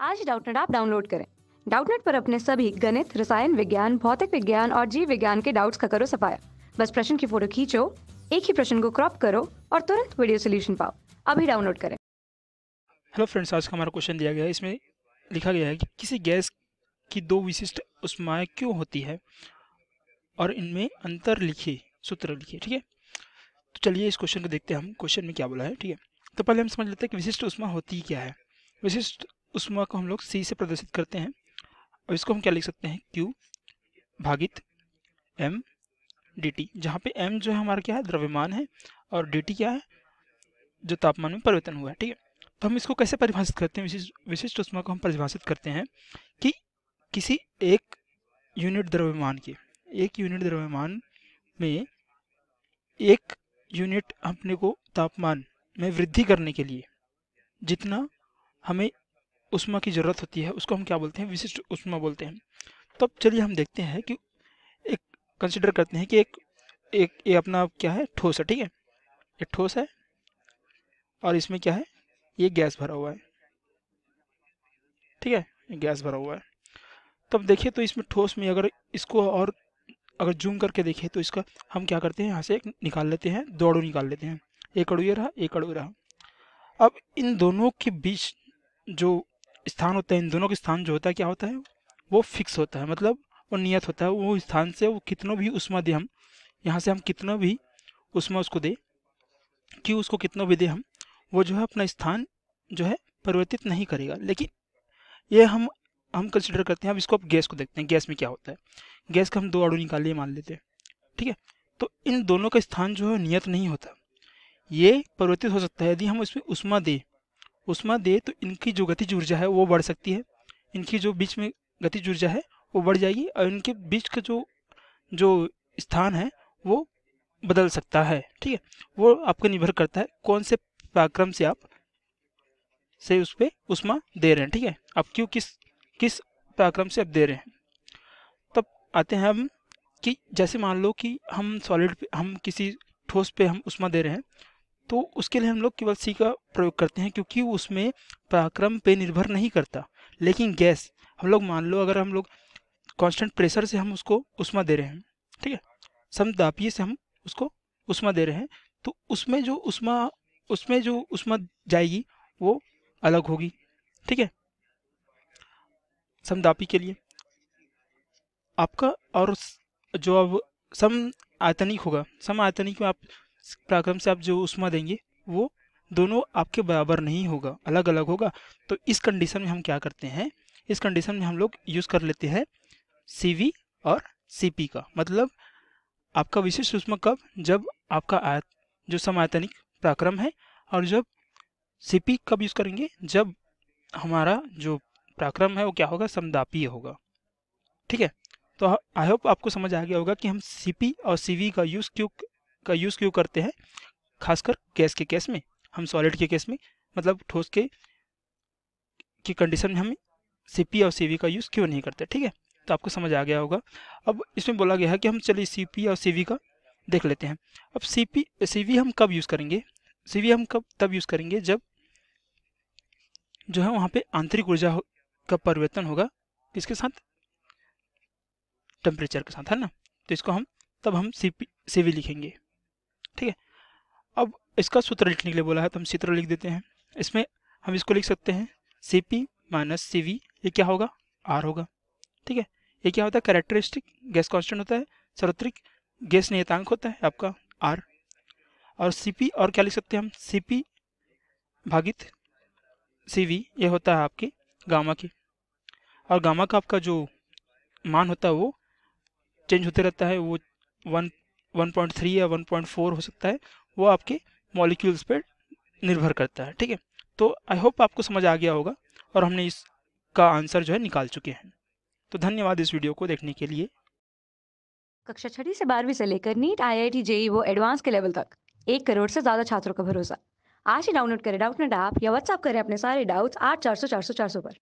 आज ही Doubtnut app download करें। Doubtnut पर अपने सभी गणित, रसायन विज्ञान, भौतिक विज्ञान और जीव विज्ञान के डाउट्स का करो सफाया। बस प्रश्न की फोटो खींचो, एक ही प्रश्न को क्रॉप करो और तुरंत वीडियो सोल्यूशन पाओ। अभी डाउनलोड करें। हेलो फ्रेंड्स, आज का हमारा क्वेश्चन दिया गया है। इसमें लिखा गया है कि किसी गैस की दो विशिष्ट ऊष्माएं क्यों होती है और इनमें अंतर लिखिए, सूत्र लिखिए। ठीक है, तो चलिए इस क्वेश्चन को देखते हैं हम क्वेश्चन में क्या बोला है। ठीक है, तो पहले हम समझ लेते हैं कि विशिष्ट ऊष्मा होती क्या है। विशिष्ट ऊष्मा को हम लोग सी से प्रदर्शित करते हैं और इसको हम क्या लिख सकते हैं, क्यू भागित एम डी टी, जहाँ पे एम जो है हमारा क्या है, द्रव्यमान है, और डी टी क्या है, जो तापमान में परिवर्तन हुआ है। ठीक है, तो हम इसको कैसे परिभाषित करते हैं, विशिष्ट ऊष्मा को हम परिभाषित करते हैं कि किसी एक यूनिट द्रव्यमान के एक यूनिट द्रव्यमान में एक यूनिट अपने को तापमान में वृद्धि करने के लिए जितना हमें ऊष्मा की ज़रूरत होती है उसको हम क्या बोलते हैं, विशिष्ट ऊष्मा बोलते हैं। तो अब चलिए हम देखते हैं कि एक कंसिडर करते हैं कि एक एक ये अपना क्या है, ठोस है। ठीक है, ये ठोस है और इसमें क्या है, ये गैस भरा हुआ है। ठीक है, ये गैस भरा हुआ है। तब देखिए तो इसमें ठोस में अगर इसको और अगर जूम करके देखें तो इसका हम क्या करते हैं, यहाँ से एक निकाल लेते हैं, दो अणु निकाल लेते हैं। एक अणु ये रहा, एक अणु रहा। अब इन दोनों के बीच जो स्थान होता है, इन दोनों के स्थान जो होता है क्या होता है, वो फिक्स होता है, मतलब वो नियत होता है। वो स्थान से वो कितना भी उष्मा दे हम, यहाँ से हम कितना भी उष्मा उसको दे, कि उसको कितना भी दे हम, वो जो है अपना स्थान जो है परिवर्तित नहीं करेगा। लेकिन ये हम कंसिडर करते हैं। अब इसको अब गैस को देखते हैं, गैस में क्या होता है। गैस का हम दो अणु निकालिए मान लेते हैं। ठीक है, तो इन दोनों का स्थान जो है नियत नहीं होता, ये परिवर्तित हो सकता है। यदि हम इसमें उष्मा दे तो इनकी जो गतिज ऊर्जा है वो बढ़ सकती है, इनकी जो बीच में गतिज ऊर्जा है वो बढ़ जाएगी, और इनके बीच का जो जो स्थान है वो बदल सकता है। ठीक है, वो आपको निर्भर करता है कौन से पराक्रम से आप से उस पर उष्मा दे रहे हैं। ठीक है, आप क्यों किस किस पराक्रम से आप दे रहे हैं। तब आते हैं हम कि जैसे मान लो कि हम सॉलिड पे, हम किसी ठोस पे हम उष्मा दे रहे हैं, तो उसके लिए हम लोग केवल सी का प्रयोग करते हैं, क्योंकि उसमें पराक्रम पे निर्भर नहीं करता। लेकिन गैस, हम लोग मान लो अगर हम लोग कांस्टेंट प्रेशर से हम उसको उष्मा दे रहे हैं, ठीक है, समतापीय से हम उसको उष्मा दे रहे हैं, तो उसमें जो उष्मा जाएगी वो अलग होगी। ठीक है, समतापी के लिए आपका, और जो अब सम आयतनिक होगा, सम आयतनिक में आप पराक्रम से आप जो उष्मा देंगे वो दोनों आपके बराबर नहीं होगा, अलग अलग होगा। तो इस कंडीशन में हम क्या करते हैं, इस कंडीशन में हम लोग यूज़ कर लेते हैं CV और CP का। मतलब आपका विशिष्ट उष्मा कब, जब आपका जो समायतनिक पराक्रम है, और जब CP कब यूज़ करेंगे, जब हमारा जो पराक्रम है वो क्या होगा, समदापीय होगा। ठीक है, तो आई होप आपको समझ आ गया होगा कि हम CP और CV का यूज़ क्यों करते हैं, खासकर गैस के केस में। हम सॉलिड के केस में, मतलब ठोस की कंडीशन में हम CP और CV का यूज़ क्यों नहीं करते। ठीक है, तो आपको समझ आ गया होगा। अब इसमें बोला गया है कि हम चलिए CP और CV का देख लेते हैं। अब CV हम कब यूज़ करेंगे, CV हम तब यूज़ करेंगे जब जो है वहाँ पे आंतरिक ऊर्जा का परिवर्तन होगा, किसके साथ, टेम्परेचर के साथ, है ना। तो इसको हम CV लिखेंगे। ठीक है, अब इसका सूत्र लिखने के लिए बोला है तो हम सूत्र लिख देते हैं। इसमें हम इसको लिख सकते हैं CP माइनस CV, ये क्या होगा, R होगा। ठीक है, ये क्या होता है, कैरेक्टरिस्टिक गैस कांस्टेंट होता है, सार्वत्रिक गैस नियतांक होता है आपका R। और CP और क्या लिख सकते हैं हम, CP भागित CV, ये होता है आपके गामा की। और गामा का आपका जो मान होता है वो चेंज होते रहता है, वो 1.3 या 1.4 हो सकता है, वो आपके मॉलिक्यूल्स पर निर्भर करता है। ठीक है, तो आई होप आपको समझ आ गया होगा और हमने इसका आंसर जो है निकाल चुके हैं। तो धन्यवाद इस वीडियो को देखने के लिए। कक्षा 6 से 12वीं से लेकर नीट, IIT, JEE वो एडवांस के लेवल तक 1 करोड़ से ज्यादा छात्रों का भरोसा। आज ही डाउनलोड करें डाउटनेट ऐप या व्हाट्सएप करें अपने सारे डाउट्स 8400 400 400 पर।